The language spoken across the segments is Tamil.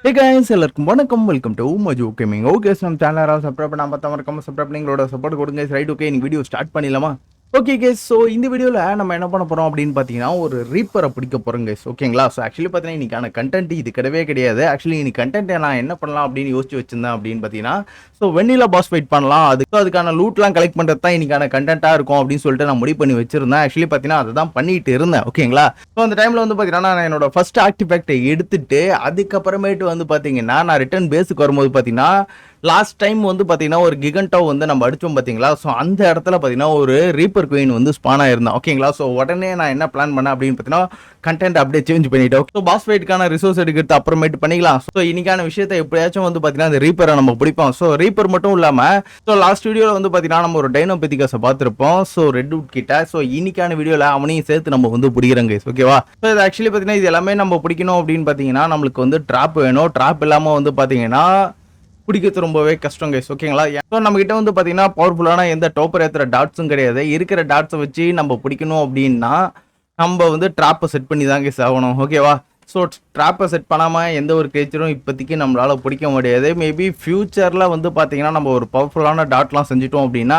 Hey guys, எல்லாருக்கும் வணக்கம். Welcome to Maju gaming. Okay, நம்ம சேனலை சப்ஸ்கிரைப் பண்ணாம மறக்காம சப்ஸ்கிரைப் பண்ணீங்களோட சப்போர்ட் கொடுங்க. ரைட், ஓகே, இன்னைக்கு வீடியோ ஸ்டார்ட் பண்ணிடலாமா? ஓகே கேஸ், ஸோ இந்த வீடியோவில் நம்ம என்ன பண்ண போகிறோம் அப்படின்னு பார்த்தீங்கன்னா, ஒரு ரீப்பரை பிடிக்க போகிறோம் கேஸ். ஓகேங்களா? ஸோ ஆக்சுவலி பார்த்தீங்கன்னா இன்றைக்கான கண்டென்ட் இது கிடையவே கிடையாது. ஆக்சுவலி இன்னைக்கு கண்டென்ட்டை நான் என்ன பண்ணலாம் அப்படின்னு யோசிச்சு வச்சிருந்தேன் அப்படின்னு பார்த்தீங்கன்னா, ஸோ வெண்ணிலா பாஸ் ஃபைட் பண்ணலாம், அதுக்கான லூட்லாம் கலெக்ட் பண்ணுறது தான் இன்னைக்கான கண்டென்ட்டாக இருக்கும் அப்படின்னு சொல்லிட்டு நான் முடிவு பண்ணி வச்சிருந்தேன். ஆக்சுவலி பார்த்தீங்கன்னா அதை தான் பண்ணிட்டு இருந்தேன். ஓகேங்களா? ஸோ அந்த டைமில் வந்து பார்த்தீங்கன்னா நான் என்னோட ஃபர்ஸ்ட் ஆர்டிஃபேக்டை எடுத்துட்டு அதுக்கப்புறமேட்டு வந்து பார்த்தீங்கன்னா நான் ரிட்டர்ன் பேஸுக்கு வரும்போது பார்த்தீங்கன்னா லாஸ்ட் டைம் வந்து பார்த்தீங்கன்னா ஒரு கிகன்டோ வந்து நம்ம அடித்தோம் பார்த்தீங்களா? ஸோ அந்த இடத்துல பார்த்தீங்கன்னா ஒரு ரீப்பர் குயின் வந்து ஸ்பான் ஆயிருந்தான். ஓகேங்களா? ஸோ உடனே நான் என்ன பிளான் பண்ணேன் அப்படின்னு பார்த்தீங்கன்னா கண்டென்ட் அப்படியே சேஞ்ச் பண்ணிட்டோம். ஸோ பாஸ் ஃபைட்டுக்கான ரிசோர்ஸ் எடுக்கிறது அப்புறமேட்டு பண்ணிக்கலாம். ஸோ இன்னைக்கான விஷயத்தை எப்படியாச்சும் வந்து பார்த்தீங்கன்னா அந்த ரீப்பரை நம்ம பிடிப்போம். ஸோ ரீப்பர் மட்டும் இல்லாமல் ஸோ லாஸ்ட் வீடியோவில் வந்து பார்த்தீங்கன்னா நம்ம ஒரு டைனோபெத்திகாஸை பார்த்துருப்போம். ஸோ ரெட்வுட் கிட்ட. ஸோ இன்னைக்கான வீடியோவில் அவனையும் சேர்த்து நம்ம வந்து பிடிக்கிறோங்க. ஓகேவா? ஸோ இது ஆக்சுவலி பார்த்தீங்கன்னா இது எல்லாமே நம்ம பிடிக்கணும் அப்படின்னு பார்த்தீங்கன்னா நம்மளுக்கு வந்து ட்ராப் வேணும். ட்ராப் இல்லாமல் வந்து பார்த்தீங்கன்னா பிடிக்கிறது ரொம்பவே கஷ்டம் கைஸ். ஓகேங்களா? ஸோ நம்ம கிட்ட வந்து பார்த்தீங்கன்னா பவர்ஃபுல்லான எந்த டோப்பர் ஏற்றுற டாட்ஸும் கிடையாது. இருக்கிற டாட்ஸை வச்சு நம்ம பிடிக்கணும் அப்படின்னா நம்ம வந்து ட்ராப்பை செட் பண்ணி தான் கைஸ் ஆகணும். ஓகேவா? ஸோ ட்ராப்பை செட் பண்ணாமல் எந்த ஒரு கிரேச்சரும் இப்போதைக்கு நம்மளால் பிடிக்க முடியாது. மேபி ஃப்யூச்சரில் வந்து பார்த்தீங்கன்னா நம்ம ஒரு பவர்ஃபுல்லான டாட்லாம் செஞ்சுட்டோம் அப்படின்னா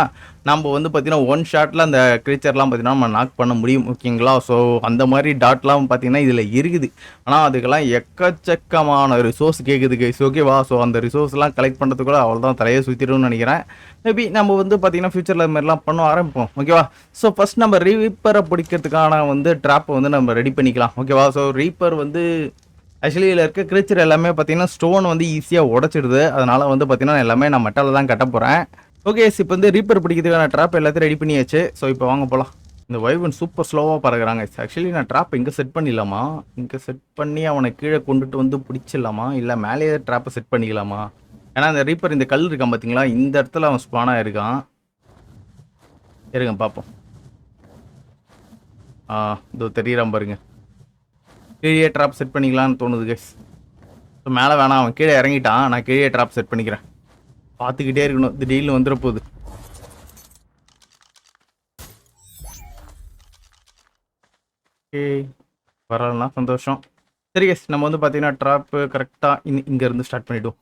நம்ம வந்து பார்த்தீங்கன்னா ஒன் ஷாட்டில் அந்த கிரேச்சர்லாம் பார்த்தீங்கன்னா நம்ம நாக் பண்ண முடியும். ஓகேங்களா? ஸோ அந்த மாதிரி டாட்லாம் பார்த்தீங்கன்னா இதில் இருக்குது. ஆனால் அதுக்கெல்லாம் எக்கச்சக்கமான ரிசோர்ஸ் கேட்குது கைஸ். ஓகேவா? ஸோ அந்த ரிசோர்ஸ்லாம் கலெக்ட் பண்ணுறதுக்குள்ள அவ்வளோதான் தலையை சுற்றிடும்னு நினைக்கிறேன். மேபி நம்ம வந்து பார்த்தீங்கன்னா ஃபியூச்சரில் அது மாதிரிலாம் பண்ண ஆரம்பிப்போம். ஓகேவா? ஸோ ஃபஸ்ட் நம்ம ரீப்பரை பிடிக்கிறதுக்கான வந்து ட்ராப்பை வந்து நம்ம ரெடி பண்ணிக்கலாம். ஓகேவா? ஸோ ரீப்பர் வந்து ஆக்சுவலி இதில் இருக்க கிரேச்சர் எல்லாமே பார்த்தீங்கன்னா ஸ்டோன் வந்து ஈஸியாக உடச்சிடுது. அதனால் வந்து பார்த்தீங்கன்னா எல்லாமே நான் மெட்டாலில் தான் கட்ட போகிறேன். ஓகே, இப்போ வந்து ரீப்பர் பிடிக்கிறதுக்கான ட்ராப் எல்லாத்தையும் ரெடி பண்ணியாச்சு. ஸோ இப்போ வாங்க போகலாம். இந்த வைவன் சூப்பர் ஸ்லோவாக பறகுறாங்க. ஆக்சுவலி நான் ட்ராப் இங்கே செட் பண்ணிடலாமா? இங்கே செட் பண்ணி அவனை கீழே கொண்டுட்டு வந்து பிடிச்சிடலாமா? இல்லை மேலேயே ட்ராப்பை செட் பண்ணிக்கலாமா? ஏன்னா இந்த ரீப்பர் இந்த கல் இருக்கான் பார்த்தீங்களா, இந்த இடத்துல அவன் ஸ்பானாக இருக்கான். இருங்க பார்ப்போம். இதோ தெரியுறான் பாருங்க. கீழே ட்ராப் செட் பண்ணிக்கலான்னு தோணுது கைஸ். ஸோ மேலே வேணாம், அவன் கீழே இறங்கிட்டான். நான் கீழே ட்ராப் செட் பண்ணிக்கிறேன். பார்த்துக்கிட்டே இருக்கணும், திடீர்னு வந்துட போகுது. ஓகே, வரலன்னா சந்தோஷம். சரி கேஸ், நம்ம வந்து பார்த்தீங்கன்னா ட்ராப்பு கரெக்டாக இங்கேருந்து ஸ்டார்ட் பண்ணிவிடுவோம்.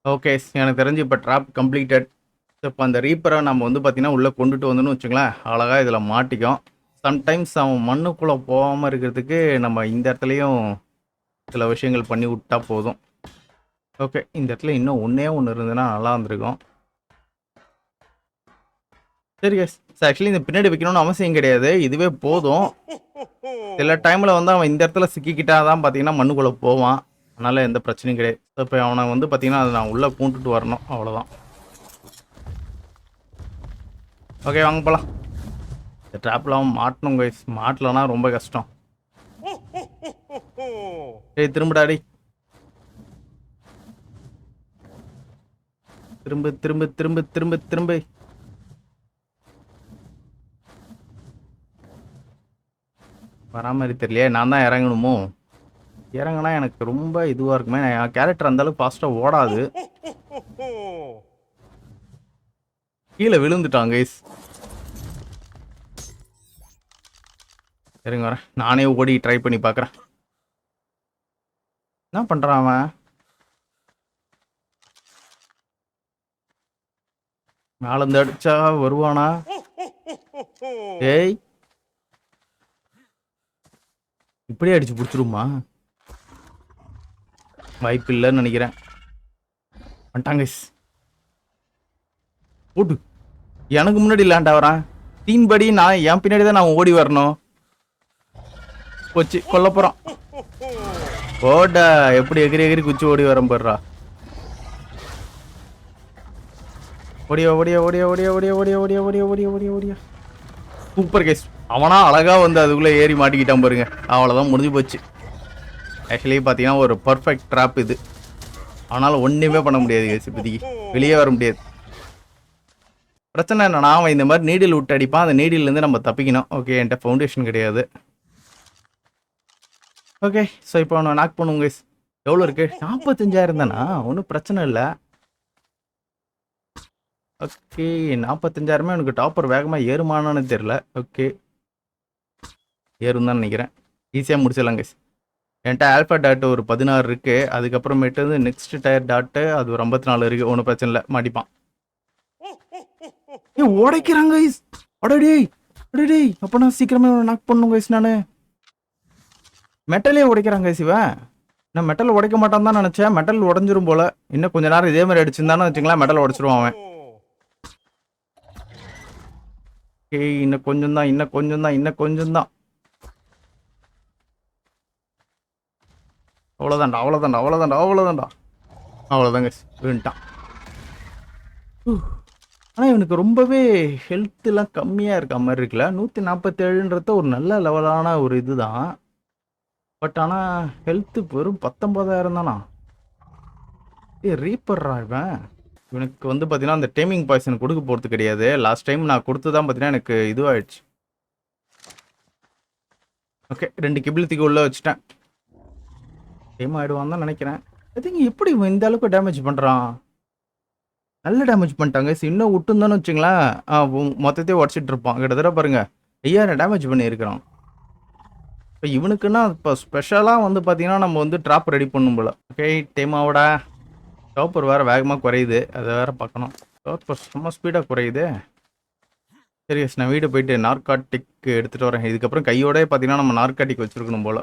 ஓகே, எனக்கு தெரிஞ்சு இப்போ ட்ராப் கம்ப்ளீட்டட். இப்போ அந்த ரீப்பரை நம்ம வந்து பார்த்தீங்கன்னா உள்ளே கொண்டுட்டு வந்தோன்னு வச்சுங்களேன், அழகாக இதில் மாட்டிக்கும். சம்டைம்ஸ் அவன் மண்ணுக்குள்ளே போகாமல் இருக்கிறதுக்கு நம்ம இந்த இடத்துலையும் சில விஷயங்கள் பண்ணி விட்டா போதும். ஓகே, இந்த இடத்துல இன்னும் ஒன்றே ஒன்று இருந்ததுன்னா நல்லா இருந்திருக்கும். சரி கேஸ், ஆக்சுவலி இந்த பின்னாடி வைக்கணும்னு அவசியம் கிடையாது, இதுவே போதும். சில டைமில் வந்து அவன் இந்த இடத்துல சிக்கிக்கிட்டா தான் பார்த்தீங்கன்னா மண்ணுக்குள்ளே போவான். அதனால் எந்த பிரச்சனையும் கிடையாது. இப்போ அவனை வந்து பார்த்தீங்கன்னா அதை நான் உள்ளே பூண்டுட்டு வரணும், அவ்வளோதான். ஓகே, வாங்க போகலாம். இந்த ட்ராப்லாம் மாட்டணும் கைஸ், மாட்டலன்னா ரொம்ப கஷ்டம். சரி, திரும்படாடி. திரும்ப திரும்ப திரும்ப திரும்ப திரும்ப. வரா மாதிரி தெரியலையே, நான் தான் இறங்கணுமோ? இறங்கினா எனக்கு ரொம்ப இதுவாக இருக்குமே. என் கேரக்டர் அந்தளவுக்கு ஃபாஸ்ட்டாக ஓடாது. கீழே விழுந்துட்டான் கைஸ். சரிங்க, வரேன். நானே ஓடி ட்ரை பண்ணி பார்க்குறேன். என்ன பண்ணுறான் அவன்? மேலேருந்து அடிச்சா வருவானா? ஏய், இப்படியே அடிச்சு பிடிச்சிருமா? வாய்ப்பு இல்லைன்னு நினைக்கிறேன். வந்துட்டாங்க போட்டு. எனக்கு முன்னாடி லேண்ட் ஆகிறான். தீன் படி நான் என் பின்னாடி தான் நான் ஓடி வரணும். போச்சு, கொல்ல போகிறான். ஓடா, எப்படி எகிரி எகிரி குச்சி ஓடி வரம் போடுறா. ஓடியா ஓடியா ஓடியா ஓடியா ஓடியா ஓடியா ஓடியா ஓடியா ஓடியா ஓடியா ஓடியா. சூப்பர் கேஸ். அவனா அழகா வந்து அதுக்குள்ளே ஏறி மாட்டிக்கிட்டான் பாருங்க. அவ்வளோதான், முடிஞ்சு போச்சு. ஆக்சுவலி பார்த்தீங்கன்னா ஒரு பர்ஃபெக்ட் ட்ராப் இது. ஆனால் ஒன்றுமே பண்ண முடியாது கேஸ், இப்போதைக்கு வெளியே வர முடியாது. பிரச்சனை என்னன்னா அவன் இந்த மாதிரி நீடில் விட்டு அடிப்பான். அந்த நீடிலேருந்து நம்ம தப்பிக்கணும். ஓகே, என்கிட்ட ஃபவுண்டேஷன் கிடையாது. ஓகே, ஸோ இப்போ அவனை நாக் பண்ணுவோம் கைஸ். எவ்வளோ இருக்கு? 45,000 தானா? ஒன்றும் பிரச்சனை இல்லை. ஓகே, 45,000 எனக்கு டாப்பர் வேகமாக ஏறுமானு தெரில. ஓகே, ஏறும் தான் நினைக்கிறேன். ஈஸியாக முடிச்சிடலாம் கைஸ். என்கிட்ட ஆல்ஃபா டாட் ஒரு 16 இருக்கு. அதுக்கப்புறமேட்டு வந்து நெக்ஸ்ட் டயர் டாட்டு அது ஒரு 54 இருக்கு. ஒன்றும் பிரச்சனை இல்லை, மாட்டிப்பான். ஏ உடைக்கிறாங்க கைஸ். அடடே அடடே, அப்போ நான் சீக்கிரமே நாக் பண்ணும் கைஸ். நான் மெட்டலே உடைக்கிறாங்க கைஸ். இவன் நான் மெட்டல் உடைக்க மாட்டான் தான் நினச்சேன். மெட்டல் உடஞ்சிரும் போல. இன்னும் கொஞ்ச நேரம் இதே மாதிரி அடிச்சிருந்தானு வச்சுங்களேன், மெட்டல் உடச்சிருவான் அவன். ஓகே, இன்னும் கொஞ்சம் தான், இன்னும் கொஞ்சம் தான். அவ்வளோதான்டா. அவ்வளோதாங்க, வின்ட்டான். ஆனால் இவனுக்கு ரொம்பவே ஹெல்த்லாம் கம்மியாக இருக்க மாதிரி இருக்குல்ல. 147ன்றது ஒரு நல்ல லெவலான ஒரு இதுதான். பட் ஆனால் ஹெல்த்து வெறும் 19,000 தானா? ரீப்பர்ரா இவன். இவனுக்கு வந்து பார்த்தீங்கன்னா அந்த டேமிங் பாய்சன் கொடுக்க போகிறது கிடையாது. லாஸ்ட் டைம் நான் கொடுத்து தான் பார்த்தீங்கன்னா எனக்கு இதுவாகிடுச்சு. ஓகே, 2 கிபிலத்துக்கு உள்ளே வச்சுட்டேன். டேம் ஆகிடுவான் தான் நினைக்கிறேன். ஐ திங்க் எப்படி இவன் இந்த அளவுக்கு டேமேஜ் பண்ணுறான்? நல்ல டேமேஜ் பண்ணிட்டாங்க. இன்னும் விட்டுருந்தானு வச்சுங்களேன், மொத்தத்தையும் உடச்சிட்டு இருப்பான். கிட்டத்தட்ட பாருங்க 5000 டேமேஜ் பண்ணியிருக்கிறான். இப்போ இவனுக்குன்னா இப்போ ஸ்பெஷலாக வந்து பார்த்தீங்கன்னா நம்ம வந்து ட்ராப் ரெடி பண்ணும் போல. ஓகே, டேமாவோட டாப்பர் வேறு வேகமாக குறையுது. அதை வேறு பார்க்கணும். டாப்பர் சும்மா ஸ்பீடாக குறையுது. சரி, நான் வீடு போயிட்டு நார்காட்டிக் எடுத்துகிட்டு வரேன். இதுக்கப்புறம் கையோட பார்த்தீங்கன்னா நம்ம நார்காட்டிக் வச்சுருக்கணும் போல்.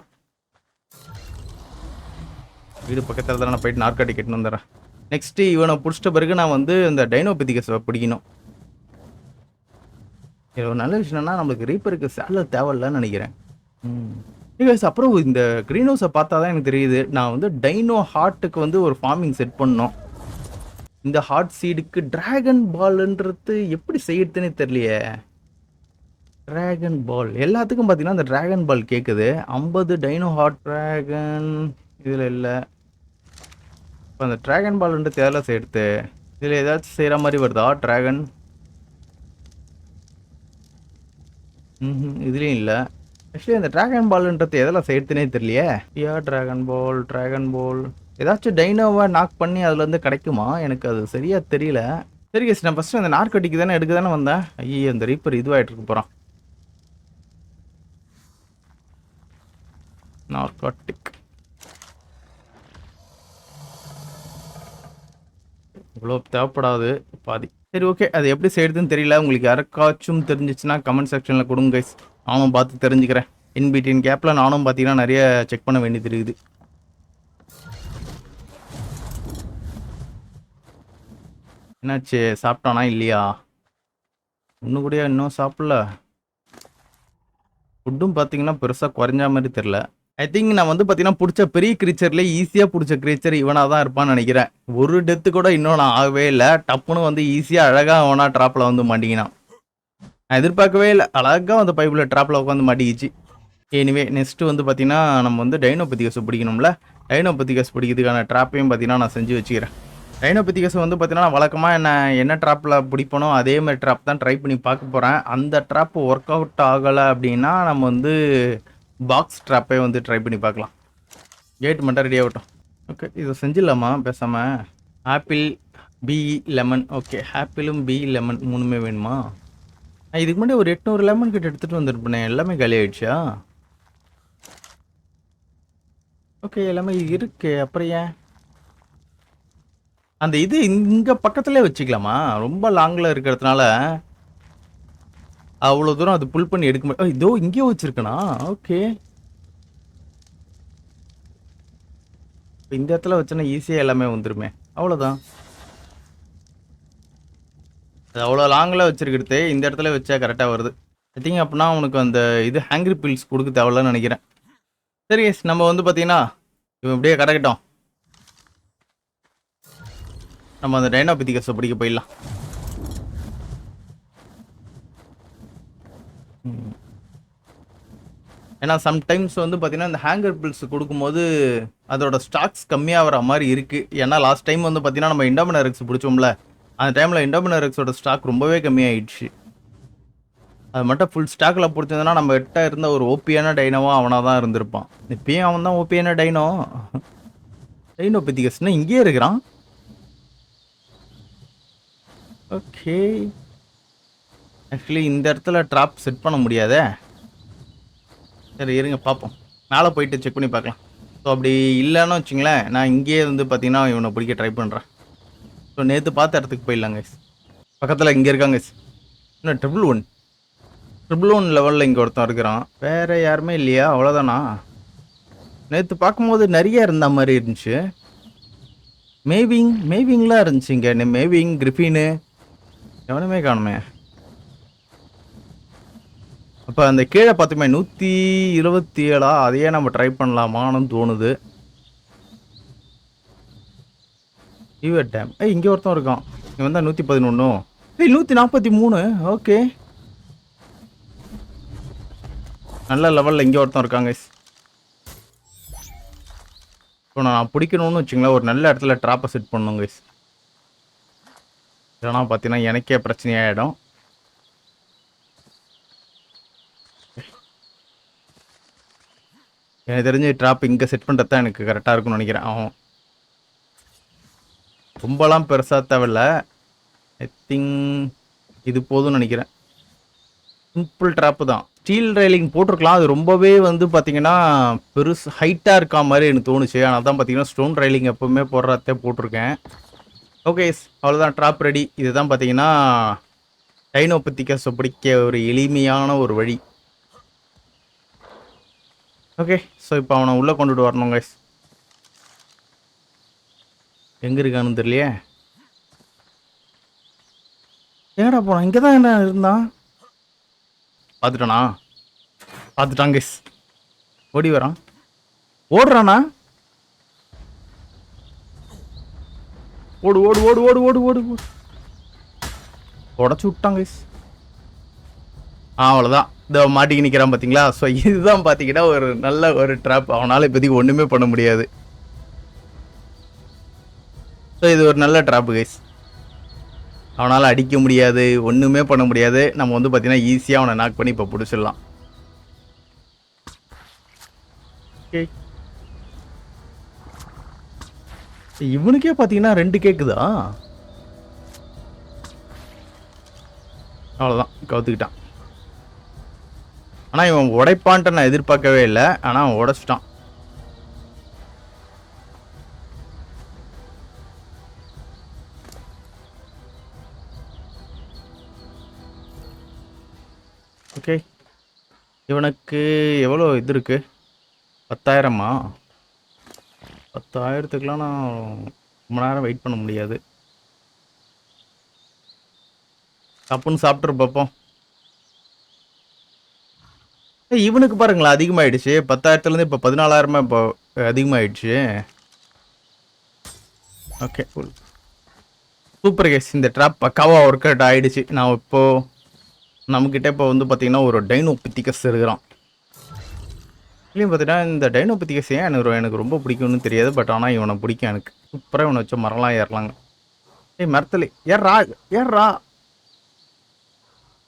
வீடு பக்கத்தில் தான் நான் போயிட்டு நார்காட்டிக் எடுத்துன்னு வந்துடுறேன். நெக்ஸ்ட்டு இவனை பிடிச்சிட்ட பிறகு நான் வந்து இந்த டைனோபெத்திகஸை பிடிக்கணும். இது ஒரு நல்ல விஷயம்னா நம்மளுக்கு ரீப்பருக்கு சேலை தேவையில்லன்னு நினைக்கிறேன். அப்புறம் இந்த க்ரீன் ஹவுஸை பார்த்தா தான் எனக்கு தெரியுது. நான் வந்து டைனோ ஹார்ட்டுக்கு வந்து ஒரு ஃபார்மிங் செட் பண்ணோம். இந்த ஹார்ட் சீடுக்கு டிராகன் பால்ன்றது எப்படி செய்யறதுன்னே தெரியலையே. டிராகன் பால் எல்லாத்துக்கும் பார்த்தீங்கன்னா இந்த டிராகன் பால் கேட்குது. 50 டைனோ ஹார்ட் டிராகன் இதில் இல்லை. இப்போ அந்த ட்ராகன் பால்ன்றது எதில் சேர்த்து இதில் ஏதாச்சும் செய்கிற மாதிரி வருதா? ட்ராகன் இதுலேயும் இல்லை. ஆக்சுவலி அந்த ட்ராகன் பால்ன்றது எதில் சேர்த்துனே தெரியலையே. ட்ராகன் பால் ஏதாச்சும் டைனோவை நாக் பண்ணி அதுலேருந்து கிடைக்குமா? எனக்கு அது சரியாக தெரியல. சரி கேஸ், நான் ஃபஸ்ட்டு அந்த நார்கட்டிக்கு தானே எடுக்க தானே வந்தேன். ஐயோ, அந்த ரீப்பர் இதுவாகிட்டு இருக்க போகிறான். நார்காட்டிக் இவ்வளோ தேவைப்படாது, பாதி. சரி, ஓகே, அது எப்படி செய்யறதுன்னு தெரியல. உங்களுக்கு யாருக்காச்சும் தெரிஞ்சிச்சுன்னா கமெண்ட் செக்ஷனில் கொடுங்க கைஸ். நானும் பார்த்து தெரிஞ்சுக்கிறேன். இன்பிட்வீன் கேப்பில் நானும் பார்த்தீங்கன்னா நிறைய செக் பண்ண வேண்டியது இருக்குது. என்னாச்சு, சாப்பிட்டானா இல்லையா? இன்னும் கூட இன்னும் சாப்பிடல. ஃபுட்டும் பார்த்தீங்கன்னா பெருசாக குறைஞ்ச மாதிரி தெரில. ஐ திங்க் நான் வந்து பார்த்தீங்கன்னா பிடிச்ச பெரிய கிரீச்சர்லேயே ஈஸியாக பிடிச்ச கிரீச்சர் இவனாக தான் இருப்பான்னு நினைக்கிறேன். ஒரு டெத்து கூட இன்னும் நான் ஆகவே இல்லை. டப்புன்னு வந்து ஈஸியாக அழகாக அவனா ட்ராப்பில் வந்து மாட்டிக்கினான். நான் எதிர்பார்க்கவே இல்லை. அழகாக வந்து பைப்பில் ட்ராப்பில் உட்காந்து மாட்டிக்கிச்சு. எனிவே, நெக்ஸ்ட்டு வந்து பார்த்தீங்கன்னா நம்ம வந்து டைனோபெத்திகஸ் பிடிக்கணும்ல. டைனோபெத்திகஸ் பிடிக்கிறதுக்கான ட்ராப்பையும் பார்த்தீங்கன்னா நான் செஞ்சு வச்சுக்கிறேன். டைனோபெத்திகஸ் வந்து பார்த்தீங்கன்னா வழக்கமாக என்ன ட்ராப்பில் பிடிப்பனோ அதே மாதிரி ட்ராப் தான் ட்ரை பண்ணி பார்க்க போகிறேன். அந்த ட்ராப் ஒர்க் அவுட் ஆகலை அப்படின்னா நம்ம வந்து பாக்ஸ் ட்ராப்பே வந்து ட்ரை பண்ணி பார்க்கலாம். கேட் மட்டும் ரெடி ஆகட்டும். ஓகே, இதை செஞ்சிடலாமா பேசாமல்? Apple, pea, lemon. ஓகே, ஆப்பிளும் பி, லெமன் 3மே வேணுமா? இதுக்கு முன்னாடி ஒரு 800 லெமன் கிட்ட எடுத்துகிட்டு வந்துருப்பேன். எல்லாமே காலி ஆகிடுச்சா? ஓகே, எல்லாமே இருக்கு. அப்புறம் ஏன் அந்த இது இங்கே பக்கத்துலேயே வச்சுக்கலாமா? ரொம்ப லாங்கில் இருக்கிறதுனால அவ்வளோ தூரம் அது புல் பண்ணி எடுக்க முடியும். இதோ இங்கேயோ வச்சிருக்கனா? ஓகே, இந்த இடத்துல வச்சோன்னா ஈஸியாக எல்லாமே வந்துருமே. அவ்வளோதான். அது அவ்வளோ லாங்கில் வச்சிருக்கிறது இந்த இடத்துல வச்சா கரெக்டாக வருது. ஐ திங்க் அப்படின்னா அவனுக்கு அந்த இது ஹேங்கிரி பில்ஸ் கொடுக்க தேவையில்லன்னு நினைக்கிறேன். சரி, நம்ம வந்து பார்த்தீங்கன்னா இவன் இப்படியே கிடக்கட்டும். நம்ம அந்த டைனோபெத்திகஸை பிடிக்க போயிடலாம். ஏன்னா சம்டைம்ஸ் வந்து பார்த்தீங்கன்னா இந்த ஹேங்கர் பில்ஸ் கொடுக்கும்போது அதோட ஸ்டாக்ஸ் கம்மியாக வர மாதிரி இருக்குது. ஏன்னா லாஸ்ட் டைம் வந்து பார்த்தீங்கன்னா நம்ம இண்டாமினரிக்ஸ் பிடிச்சோம்ல, அந்த டைமில் இண்டோமினரெக்ஸோட ஸ்டாக் ரொம்பவே கம்மியாயிடுச்சு. அது மட்டும் ஃபுல் ஸ்டாக்கில் பிடிச்சதுன்னா நம்ம கிட்ட இருந்த ஒரு ஓபியான டைனோவா அவனாக தான் இருந்திருப்பான். இப்பயும் அவன் தான் ஓபியான டைனோ. டைனோ பித்திகஸ்னா இங்கேயே இருக்கிறான். ஓகே, ஆக்சுவலி இந்த இடத்துல ட்ராப் செட் பண்ண முடியாதே. சரி இருங்க பார்ப்போம், மேலே போயிட்டு செக் பண்ணி பார்க்கலாம். ஸோ அப்படி இல்லைன்னு வச்சுங்களேன், நான் இங்கேயே வந்து பார்த்தீங்கன்னா இவனை பிடிக்க ட்ரை பண்ணுறேன். ஸோ நேற்று பார்த்த இடத்துக்கு போயிடலாங்க. பக்கத்தில் இங்கே இருக்காங்க. இன்னும் ட்ரிபிள் ஒன் லெவலில் இங்கே ஒருத்தன் இருக்கிறான். வேறு யாருமே இல்லையா? அவ்வளோதானா? நேற்று பார்க்கும்போது நிறைய இருந்த மாதிரி இருந்துச்சு. மேவிங்லாம் இருந்துச்சு இங்கே. மேவிங், கிரிஃபின்னு எவனுமே காணுமே. அப்போ அந்த கீழே பார்த்துமே 127 அதையே நம்ம ட்ரை பண்ணலாமான்னு தோணுது. ஈவர் டேம் இங்கே ஒருத்தன் இருக்கான். இவன் வந்தால் 111. 143. ஓகே, நல்ல லெவலில் இங்கே ஒருத்தன் இருக்காங்க. இப்போ நான் பிடிக்கணும்னு வச்சுங்களேன், ஒரு நல்ல இடத்துல ட்ராப்பை செட் பண்ணுங்க. இல்லைனா பார்த்தீங்கன்னா எனக்கே பிரச்சனையாயிடும். எனக்கு தெரிஞ்சு ட்ராப் இங்கே செட் பண்ணுறது தான் எனக்கு கரெக்டாக இருக்கும்னு நினைக்கிறேன். அவன் ரொம்பலாம் பெருசாக தேவையில்ல. ஐ திங்க் இது போதும்னு நினைக்கிறேன். சிம்பிள் ட்ராப்பு தான். ஸ்டீல் ரெயிலிங் போட்டிருக்கலாம். அது ரொம்பவே வந்து பார்த்தீங்கன்னா பெருசு ஹைட்டாக இருக்கா மாதிரி எனக்கு தோணுச்சு. ஆனால் தான் பார்த்தீங்கன்னா ஸ்டோன் ரெயிலிங் எப்போவுமே போடுறதே போட்டிருக்கேன். ஓகே, அவ்வளோதான், ட்ராப் ரெடி. இதுதான் பார்த்தீங்கன்னா டைனோபித்திகஸை பிடிக்க ஒரு எளிமையான ஒரு வழி. ஓகே, ஸோ இப்போ அவனை உள்ளே கொண்டுட்டு வரணும் கைஸ். எங்கே இருக்கான்னு தெரியலையே. ஏடா போனான்? இங்கே தான் என்ன இருந்தான். பார்த்துட்டான் கைஸ். ஓடி வரான். ஓடுறானா? ஓடு ஓடு ஓடு ஓடு ஓடு ஓடு ஓடு. உடச்சு விட்டான் கைஸ். அவ்வளோதான், இதை மாட்டிக்கு நிற்கிறான் பார்த்தீங்களா. ஸோ இதுதான் பார்த்தீங்கன்னா ஒரு நல்ல ஒரு ட்ராப். அவனால் இப்போதைக்கு ஒன்றுமே பண்ண முடியாது. ஸோ இது ஒரு நல்ல ட்ராப்பு கைஸ். அவனால் அடிக்க முடியாது, ஒன்றுமே பண்ண முடியாது. நம்ம வந்து பார்த்தீங்கன்னா ஈஸியாக அவனை நாக் பண்ணி இப்போ பிடிச்சிடலாம். ஓகே, இவனுக்கே பார்த்தீங்கன்னா 2 கேக்குதா? அவ்வளோதான், கவுத்துக்கிட்டான். ஆனால் இவன் உடைப்பான்ட்டு நான் எதிர்பார்க்கவே இல்லை. ஆனால் அவன் உடைச்சிட்டான். ஓகே, இவனுக்கு எவ்வளோ இது இருக்கு? 10,000மா? 10,000த்துக்குலாம் நான் ரொம்ப நேரம் வெயிட் பண்ண முடியாது. தப்புன்னு சாப்பிட்ரு பார்ப்போம். இவனுக்கு பாருங்களா அதிகமாகிடுச்சு. 10,000த்துலேருந்து இப்போ 14,000 இப்போ அதிகமாகிடுச்சு. Okay, super guys. இந்த ட்ராப் பக்காவாக ஒர்க் அவுட் ஆகிடுச்சு. நான் இப்போது நம்மக்கிட்ட இப்போ வந்து பார்த்தீங்கன்னா ஒரு டைனோபித்திகஸ் இருக்கிறான். இல்லையும் பார்த்தீங்கன்னா இந்த டைனோபித்திகஸ் ஏன் எனக்கு ரொம்ப பிடிக்கும்னு தெரியாது. பட் ஆனால் இவனை பிடிக்கும் எனக்கு. சூப்பராக இவனை வச்சு மரம்லாம் ஏறலாங்க. மரத்தில் ஏறா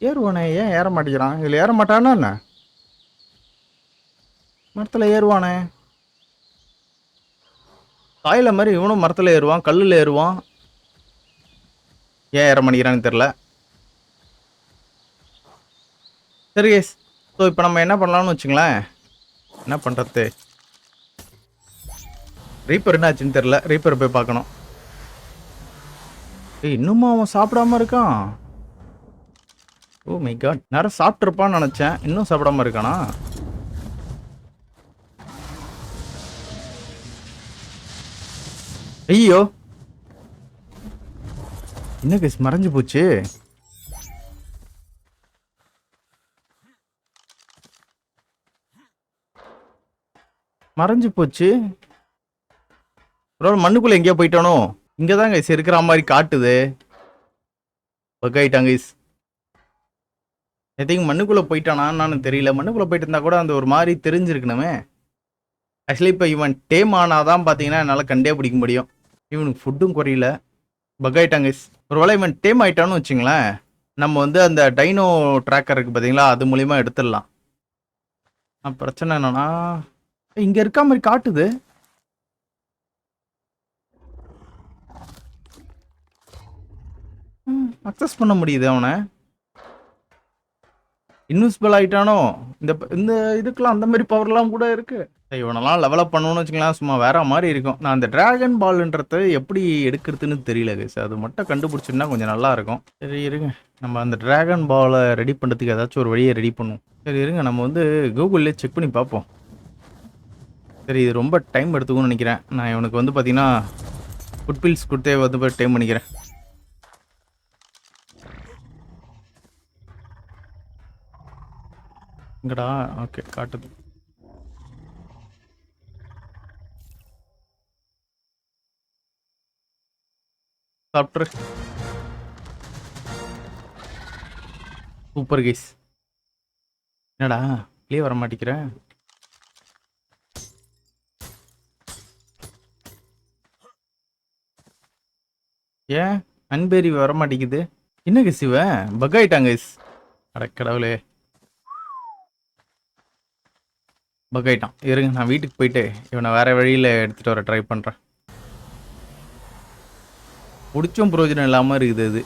ஏறுவானே. ஏன் ஏற மாட்டேங்கிறான்? இதில் ஏற மாட்டானா என்ன? மரத்தில் ஏறுவானே. தாயில மாதிரி இவனும் மரத்தில் ஏறுவான், கல்லில் ஏறுவான். ஏன் ஏற மாட்டேங்கிறான்னு தெரில. சரி கேஸ், ஸோ இப்போ நம்ம என்ன பண்ணலாம்னு வச்சுங்களேன். என்ன பண்ணுறது? ரீப்பர் என்னாச்சுன்னு தெரில. ரீப்பர் போய் பார்க்கணும். இன்னுமா அவன் சாப்பிடாம இருக்கான்? ஓ மை காட், நேரம் சாப்பிட்ருப்பான்னு நினச்சேன். இன்னும் சாப்பிடாம இருக்கானா? ஐயோ, என்ன கேஸ் மறைஞ்சு போச்சு. மறைஞ்சு போச்சு. ஒரு மண்ணுக்குள்ள எங்கேயோ போயிட்டானோ? இங்கே தான் கைஸ் இருக்கிற மாதிரி காட்டுது. பக்காயிட்டாங்க கைஸ். ஐ திங்க் மண்ணுக்குள்ளே போயிட்டானான்னு தெரியல. மண்ணுக்குள்ளே போயிட்டு இருந்தா கூட அந்த ஒரு மாதிரி தெரிஞ்சிருக்கணுமே. ஆக்சுவலி இப்போ இவன் டேம் ஆனாதான் பார்த்தீங்கன்னா என்னால் கண்டே பிடிக்க முடியும். இவனுக்கு ஃபுட்டும் குறையில. பக் ஆயிட்டாங்க guys. ஒரு வேளை இவன் டேம் ஆயிட்டான்னு வச்சுங்களேன், நம்ம வந்து அந்த டைனோ ட்ராக்கர் இருக்கு பார்த்தீங்களா, அது மூலியமா எடுத்துடலாம். பிரச்சனை என்னன்னா, இங்க இருக்க மாதிரி காட்டுது. அக்சஸ் பண்ண முடியுது அவனை. இன்விசிபிள் ஆயிட்டானோ? இந்த இந்த இதுக்கெல்லாம் அந்த மாதிரி பவர்லாம் கூட இருக்கு. இவனெல்லாம் லெவலப் பண்ணணும்னு வச்சுக்கலாம், சும்மா வேற மாதிரி இருக்கும். நான் அந்த டிராகன் பால்ன்றத எப்படி எடுக்கிறதுன்னு தெரியல கைஸ். அது மட்டும் கண்டுபிடிச்சிருந்தா கொஞ்சம் நல்லா இருக்கும். சரி இருங்க, நம்ம அந்த டிராகன் பாலை ரெடி பண்ணுறதுக்கு ஏதாச்சும் ஒரு வழியை ரெடி பண்ணுவோம். சரி இருங்க, நம்ம வந்து கூகுள்லேயே செக் பண்ணி பார்ப்போம். சரி, இது ரொம்ப டைம் எடுத்துக்கும்னு நினைக்கிறேன். நான் இவனுக்கு வந்து பார்த்தீங்கன்னா ஃபுட் பில்ஸ் கொடுத்தே வந்து போய் டைம் பண்ணிக்கிறேன். இங்கடா, ஓகே காட்டுது. சாப்பிட்ரு. Super guys. என்னடா வெளியே வர மாட்டேங்கிறேன்? ஏன் அன்பேரி வர மாட்டேங்குது? என்ன கைஸ் இவன் பக் ஆயிட்டாங்க கைஸ். அடக்கடவுளே, பக் ஆயிட்டான். இருங்க, நான் வீட்டுக்கு போயிட்டு இவனை வேற வழியில் எடுத்துகிட்டு வர ட்ரை பண்ணுறேன். பிடிச்சும் பிரயோஜனம் இல்லாமல் இருக்குது அது.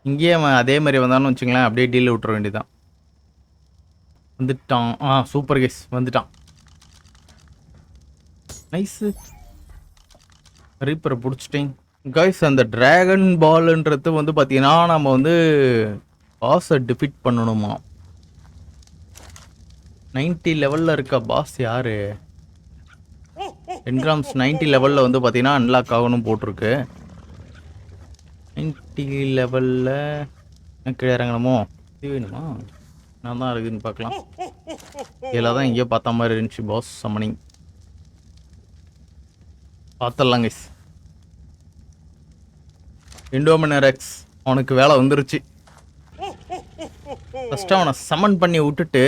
இங்கேயே அவன் அதே மாதிரி வந்தான்னு வச்சுங்களேன், அப்படியே டீல் விட்டுற வேண்டியதான். வந்துட்டான். சூப்பர் கேஸ், வந்துட்டான். நைஸு, ரீப்பரை பிடிச்சிட்டேன் கைஸ். அந்த டிராகன் பால்ன்றது வந்து பார்த்தீங்கன்னா நம்ம வந்து பாஸை டிஃபீட் பண்ணணுமா. 90 லெவலில் இருக்க பாஸ் யாரு? என்கிராம்ஸ் 90 லெவலில் வந்து பார்த்தீங்கன்னா அன்லாக் ஆகணும் போட்டிருக்கு. 90 லெவலில் கீழே இறங்கணுமோ? இது வேணுமா? நான் தான் இருக்குதுன்னு பார்க்கலாம். இதில் தான் எங்கேயோ பார்த்த மாதிரி இருந்துச்சு பாஸ் சம்மனிங். பார்த்துடலாம் கைஸ். இண்டோமினரெக்ஸ் அவனுக்கு வேலை வந்துருச்சு. ஃபஸ்ட்டு அவனை சம்மன் பண்ணி விட்டுட்டு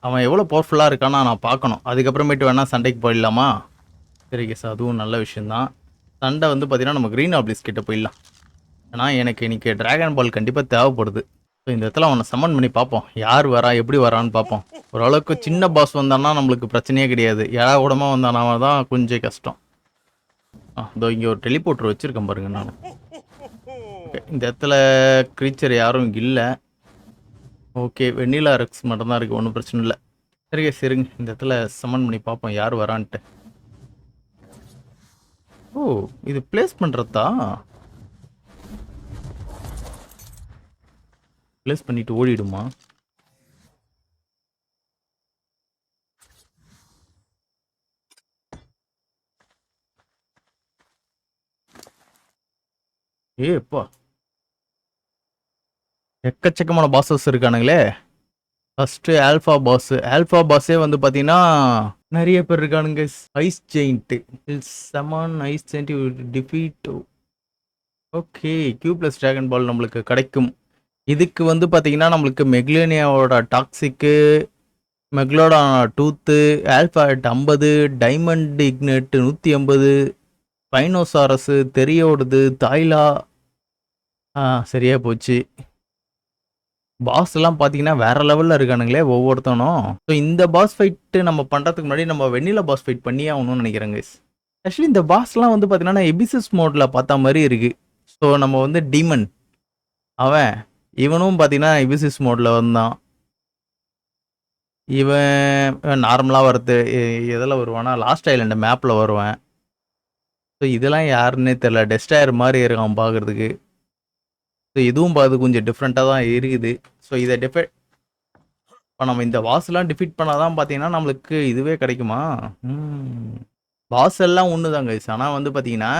அவன் எவ்வளோ பவர்ஃபுல்லாக இருக்கான்னு நான் பார்க்கணும். அதுக்கப்புறமேட்டு வேணால் சண்டைக்கு போயிடலாமா? சரி கேஸ், அதுவும் நல்ல விஷயந்தான். சண்டை வந்து பார்த்தீங்கன்னா நம்ம க்ரீன் ஆப்ளிஸ் கிட்ட போயிடலாம். ஏன்னா எனக்கு இன்னைக்கு டிராகன் பால் கண்டிப்பாக தேவைப்படுது. ஸோ இந்த இடத்துல அவனை சம்மன் பண்ணி பார்ப்போம். யார் வரா, எப்படி வரான்னு பார்ப்போம். ஓரளவுக்கு சின்ன பாஸ் வந்தான்னா நம்மளுக்கு பிரச்சனையே கிடையாது. ஏழா கூடமாக வந்தானா தான் கொஞ்சம் கஷ்டம். இதோ இங்கே ஒரு டெலிபோர்ட்டர் வச்சுருக்கேன் பாருங்க நான். ஓகே, இந்த இடத்துல க்ரீச்சர் யாரும் இங்கே இல்லை. ஓகே, வெண்ணிலா ரெக்ஸ் மட்டும்தான் இருக்குது, ஒன்றும் பிரச்சனை இல்லை. சரிங்க சரிங்க, இந்த இடத்துல சம்மன் பண்ணி பார்ப்போம் யார் வரான்ட்டு. ஓ, இது பிளேஸ் பண்ணுறதா? பிளேஸ் பண்ணிட்டு ஓடிடுமா? ஏப்பா, எக்கச்சக்கமான பாஸஸ் இருக்கானுங்களே. First alpha boss. ஆல்ஃபா பாஸே வந்து பார்த்தீங்கன்னா நிறைய பேர் இருக்கானுங்க. Ice giant summon ice giant defeat. Okay, Q plus dragon ball நம்மளுக்கு கிடைக்கும். இதுக்கு வந்து பார்த்தீங்கன்னா நம்மளுக்கு மெக்லேனியாவோட டாக்ஸிக்கு, மெக்லோடா டூத்து, ஆல்ஃபா 50, டைமண்ட் இக்னெட் 150, பைனோசாரஸு தெரியோடுது, தாய்லா. சரியா போச்சு. பாஸ் எல்லாம் பார்த்தீங்கன்னா வேற லெவலில் இருக்கானுங்களே ஒவ்வொருத்தனும். ஸோ இந்த பாஸ் ஃபைட்டு நம்ம பண்ணுறதுக்கு முன்னாடி நம்ம வெண்ணிலா பாஸ் ஃபைட் பண்ணியே ஆகணும்னு நினைக்கிறேங்க. ஆக்சுவலி இந்த பாஸ்லாம் வந்து பார்த்தீங்கன்னா எபிசிஸ் மோடில் பார்த்த மாதிரி இருக்கு. ஸோ நம்ம வந்து டீமன் அவன் இவனும் பார்த்தீங்கன்னா எபிசிஸ் மோடில் வந்தான். இவன் நார்மலாக வரது எதில் வருவானா, லாஸ்ட் ஐலண்டு மேப்பில் வருவேன். ஸோ இதெல்லாம் யாருன்னே தெரில, டெஸ்டாயர் மாதிரி இருக்கான் பார்க்குறதுக்கு. ஸோ இதுவும் பார்த்து கொஞ்சம் டிஃப்ரெண்ட்டாக தான் இருக்குது. ஸோ இதை இப்போ நம்ம இந்த பாஸ்லாம் டிஃபீட் பண்ணால் தான் பார்த்தீங்கன்னா நம்மளுக்கு இதுவே கிடைக்குமா? பாஸ் எல்லாம் ஒன்று தான் கைஸ். ஆனால் வந்து பார்த்தீங்கன்னா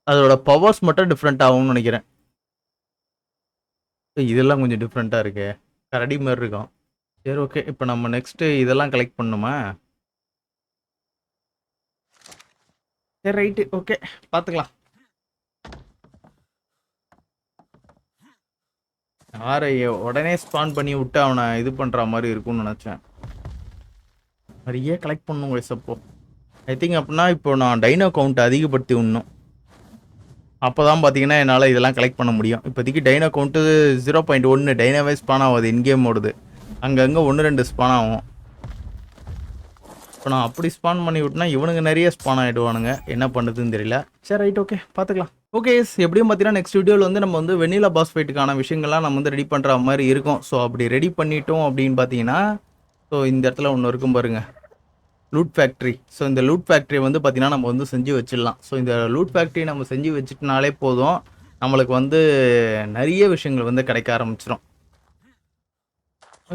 அதோட பவர்ஸ் மட்டும் டிஃப்ரெண்ட் ஆகும்னு நினைக்கிறேன். இதெல்லாம் கொஞ்சம் டிஃப்ரெண்ட்டாக இருக்கு, கரடி மாதிரி இருக்கும். சரி ஓகே, இப்போ நம்ம நெக்ஸ்ட்டு இதெல்லாம் கலெக்ட் பண்ணணுமா? சரி ரைட்டு, ஓகே பார்த்துக்கலாம். யாரை உடனே ஸ்பான் பண்ணி விட்டு அவனை இது பண்ணுற மாதிரி இருக்கும்னு நினச்சேன். நிறைய கலெக்ட் பண்ணும் கைஸ். அப்போ ஐ திங்க் அப்படின்னா இப்போ நான் டைனோ கவுண்ட் அதிகப்படுத்தி விடணும். அப்போ தான் பார்த்தீங்கன்னா என்னால் இதெல்லாம் கலெக்ட் பண்ண முடியும். இப்போதைக்கு டைனோ கவுண்ட்டு 0.1 டைனோவே ஸ்பான் ஆகுது. இன்கேம் ஓடுது. அங்கங்கே 1-2 ஸ்பான் ஆகும். இப்போ நான் அப்படி ஸ்பான் பண்ணி விட்டுனா இவனுங்க நிறைய ஸ்பான் ஆகிடுவானுங்க. என்ன பண்ணுறதுன்னு தெரியல. சரி ரைட், ஓகே பார்த்துக்கலாம். ஓகே, எப்படியும் பார்த்தீங்கன்னா நெக்ஸ்ட் வீடியோவில் வந்து நம்ம வந்து வெண்ணிலா பாஸ் ஃபைட்டுக்கான விஷயங்கள்லாம் நம்ம வந்து ரெடி பண்ணுற மாதிரி இருக்கும். ஸோ அப்படி ரெடி பண்ணிட்டோம் அப்படின்னு பார்த்தீங்கன்னா, ஸோ இந்த இடத்துல ஒன்று இருக்கும் பாருங்க, லூட் ஃபேக்ட்ரி. ஸோ இந்த லூட் ஃபேக்ட்ரி வந்து பார்த்தீங்கன்னா நம்ம வந்து செஞ்சு வச்சிடலாம். ஸோ இந்த லூட் ஃபேக்ட்ரி நம்ம செஞ்சு வச்சுட்டுனாலே போதும், நம்மளுக்கு வந்து நிறைய விஷயங்கள் வந்து கிடைக்க ஆரம்பிச்சிடும்.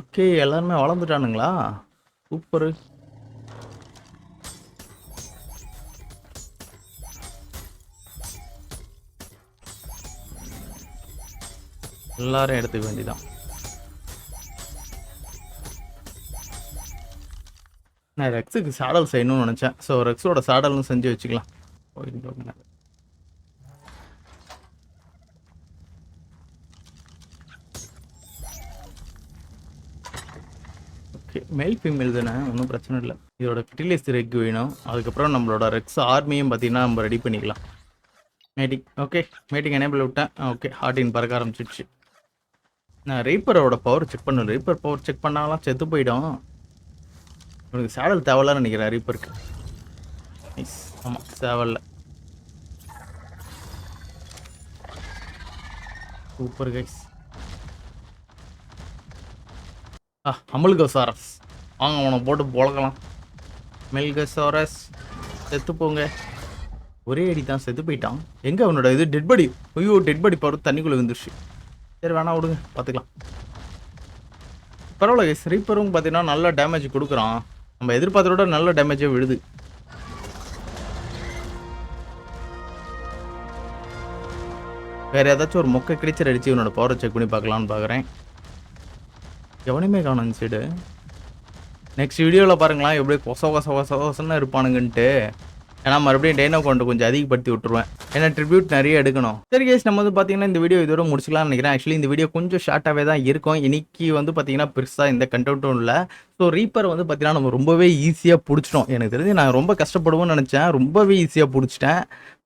ஓகே, எல்லாருமே வளர்ந்துட்டானுங்களா? சூப்பரு. எல்லாரும் எடுத்துக்க வேண்டியதான். நான் ரெக்ஸுக்கு சாடல் செய்யணும்னு நினச்சேன். ஸோ ரெக்ஸோட சாடல்னு செஞ்சு வச்சுக்கலாம். ஓகே, மேல் ஃபீமேல் தானே, ஒன்றும் பிரச்சனை இல்லை. இதோட ஃபெர்டிலைஸ் ரெக் வேணும். அதுக்கப்புறம் நம்மளோட ரெக்ஸ் ஆர்மியும் பார்த்தீங்கன்னா நம்ம ரெடி பண்ணிக்கலாம். மேட்டிங், ஓகே மேட்டிங் எனேபிள் விட்டேன். ஓகே, ஹார்டின் பறக்க ஆரம்பிச்சிடுச்சு. நான் ரீப்பரோட பவர் செக் பண்ணல. ரீப்பர் பவர் செக் பண்ணாலாம் செத்து போயிடும். உனக்கு சேடல் தேவையில்லன்னு நினைக்கிறேன் ரீப்பருக்கு. நைஸ், ஆமாம் தேவையில்ல. Super guys. அமுல்கோசாரஸ் வாங்க, அவனை போட்டு பொழக்கலாம். மெல்கோசாரஸ் செத்து போங்க. ஒரே அடி தான், செத்து போயிட்டான். எங்கே அவனோட இது டெட் பாடி? ஐயோ, டெட் பாடி பவர் தண்ணிக்குள்ளே வந்துருச்சு. சரி வேணா விடுங்க, பார்த்துக்கலாம். பரவாயில்ல கைஸ், ரீப்பரும் பார்த்தீங்கன்னா நல்ல டேமேஜ் கொடுக்குறான். நம்ம எதிர்பார்த்தோட நல்ல டேமேஜே விழுது. வேற ஏதாச்சும் ஒரு மொக்க கிரீச்சர் அடிச்சு இவனோட பவரை செக் பண்ணி பார்க்கலான்னு பார்க்குறேன். எவனையுமே காணும் இந்த சைடு. நெக்ஸ்ட் வீடியோவில் பாருங்களேன் எப்படி கொசன்னு இருப்பானுங்கன்ட்டு. ஏன்னா மறுபடியும் டைனோ கவுண்ட் கொஞ்சம் அதிகப்படுத்தி விட்டுருவேன். ஏன்னா ட்ரிபியூட் நிறைய எடுக்கணும். சரி கேஸ், நம்ம வந்து பார்த்தீங்கன்னா இந்த வீடியோ இதோட முடிச்சுக்கலாம்னு நினைக்கிறேன். ஆக்சுவலி இந்த வீடியோ கொஞ்சம் ஷார்ட்டாகவே தான் இருக்கும். இன்னைக்கு வந்து பார்த்தீங்கன்னா பெருசாக இந்த கண்டென்ட்டும் இல்லை. ஸோ ரீப்பர் வந்து பார்த்தீங்கன்னா நம்ம ரொம்பவே ஈஸியாக பிடிச்சிட்டோம். எனக்கு தெரிஞ்சு நான் ரொம்ப கஷ்டப்படுவோம்னு நினச்சேன், ரொம்பவே ஈஸியாக பிடிச்சிட்டேன்.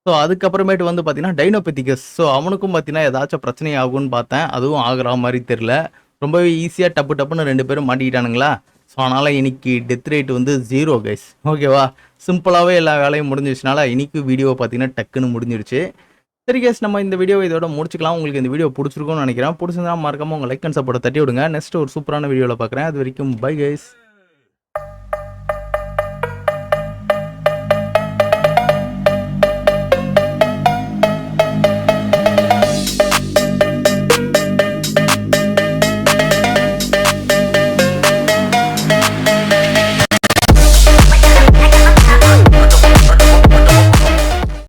ஸோ அதுக்கப்புறமேட்டு வந்து பார்த்தீங்கன்னா டைனோபெத்திகஸ். ஸோ அவனுக்கும் பார்த்தீங்கன்னா ஏதாச்சும் பிரச்சனை ஆகும்னு பார்த்தேன், அதுவும் ஆகிற மாதிரி தெரில. ரொம்பவே ஈஸியாக டப்புன்னு 2 பேரும் மாட்டிக்கிட்டானுங்களா. ஸோ அதனால் இன்னைக்கு டெத் ரேட் வந்து 0 கைஸ். ஓகேவா, சிம்பிளாகவே எல்லா வேலையும் முடிஞ்சிச்சுனால இன்னைக்கு வீடியோ பார்த்தீங்கன்னா டக்குன்னு முடிஞ்சிருச்சு. சரி கேஸ், நம்ம இந்த வீடியோ இதோட முடிச்சுக்கலாம். உங்களுக்கு இந்த வீடியோ பிடிச்சிருக்கும்னு நினைக்கிறேன். பிடிச்சிருந்தா மறக்காம உங்கள் லைக் அண்ட் சப்போர்ட்டை தட்டி விடுங்க. நெக்ஸ்ட் ஒரு சூப்பரான வீடியோவில் பார்க்குறேன். அது வரைக்கும் பை கைஸ்.